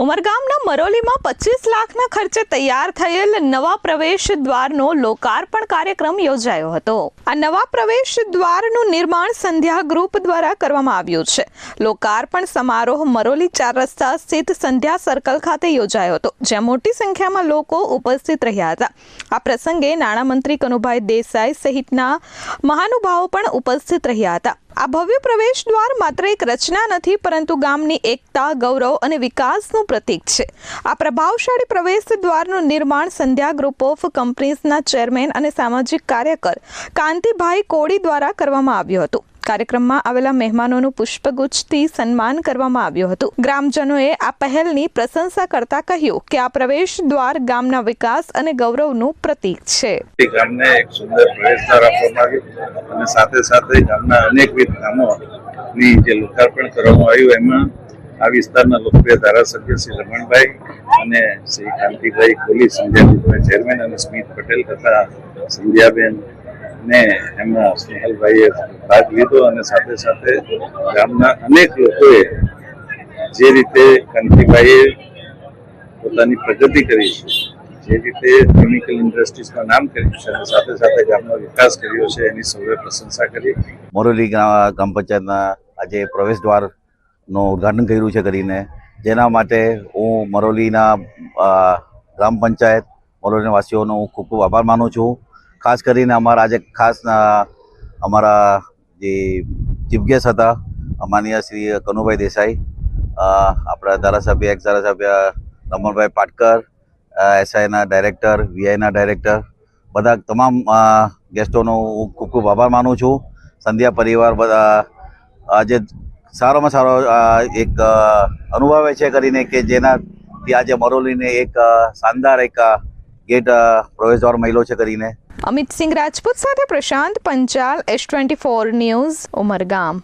ઉમરગામના મરોલીમાં 25 લાખના ખર્ચે તૈયાર થયેલ નવા પ્રવેશ દ્વારનો લોકાર્પણ કાર્યક્રમ યોજાયો હતો। આ નવા પ્રવેશ દ્વારનું નિર્માણ સંધ્યા ગ્રુપ દ્વારા કરવામાં આવ્યું છે। લોકાર્પણ સમારોહ મરોલી 4 રસ્તા સ્થિત સંધ્યા સર્કલ ખાતે યોજાયો હતો, જ્યાં મોટી સંખ્યામાં લોકો ઉપસ્થિત રહ્યા હતા। આ પ્રસંગે નાણામંત્રી કનુભાઈ દેસાઈ સહિતના મહાનુભાવો પણ ઉપસ્થિત રહ્યા હતા। આ ભવ્ય પ્રવેશ દ્વાર માત્ર એક રચના નથી, પરંતુ ગામની એકતા, ગૌરવ અને વિકાસનું પ્રતીક છે। આ પ્રભાવશાળી પ્રવેશ દ્વારનું નિર્માણ સંધ્યા ગ્રુપ ઓફ કંપનીઝના ચેરમેન અને સામાજિક કાર્યકર કાંતિભાઈ કોડી દ્વારા કરવામાં આવ્યું હતું। કાર્યક્રમમાં આવેલા મહેમાનોનું પુષ્પગુચ્છથી સન્માન કરવામાં આવ્યું હતું। ગ્રામજનોએ આ પહેલની પ્રશંસા કરતા કહ્યું કે આ પ્રવેશ દ્વાર ગામના વિકાસ અને ગૌરવનું પ્રતીક છે। ગામને એક સુંદર પ્રવેશદ્વાર આપવામાં આવ્યું અને સાથે સાથે ગામના અનેકવિધ કામોની જે લોકાર્પણ કરવામાં આવ્યું, એમાં આ વિસ્તારના લોકપ્રિય ધારાસભ્ય શ્રી રમણભાઈ અને શ્રી કાંતિભાઈ કોલી, સંધ્યા ગ્રુપના ચેરમેન, અને સ્મિત પટેલ તથા સંધ્યાબેન ને એમના સ્નેહલભાઈએ ભાગ લીધો અને સાથે સાથે ગામના અનેક લોકોએ જે રીતે કાંતિભાઈએ પોતાની પ્રગતિ કરી છે, જે રીતે કેમિકલ ઇન્ડસ્ટ્રીઝમાં નામ કર્યું છે અને સાથે સાથે ગામનો વિકાસ કર્યો છે, એની સૌએ પ્રશંસા કરી। મોરોલી ગ્રામ પંચાયતના આજે પ્રવેશ દ્વારનું ઉદ્ઘાટન કર્યું છે કરીને, જેના માટે હું મરોલીના ગ્રામ પંચાયત મરોલીના વાસીઓનો હું ખૂબ ખૂબ આભાર માનું છું। ખાસ કરીને અમારા આજે અમારા જે ચીફ ગેસ્ટ હતા માનનીય શ્રી કનુભાઈ દેસાઈ, આપણા ધારાસભ્ય એક્સ ધારાસભ્ય રમણભાઈ પાટકર, એસઆઈના ડાયરેક્ટર, વીઆઈના ડાયરેક્ટર, બધા તમામ ગેસ્ટોનો હું ખૂબ ખૂબ આભાર માનું છું। સંધ્યા પરિવાર બધા આજે સારામાં સારો એક અનુભવે છે કરીને કે જેનાથી આજે મરોલીને એક શાનદાર એક ગેટ પ્રવેશદ્વાર મળ્યો છે કરીને। અમિત સિંહ રાજપૂત સાથે પ્રશાંત પંચાલ, S24 ન્યૂઝ, ઉમરગામ।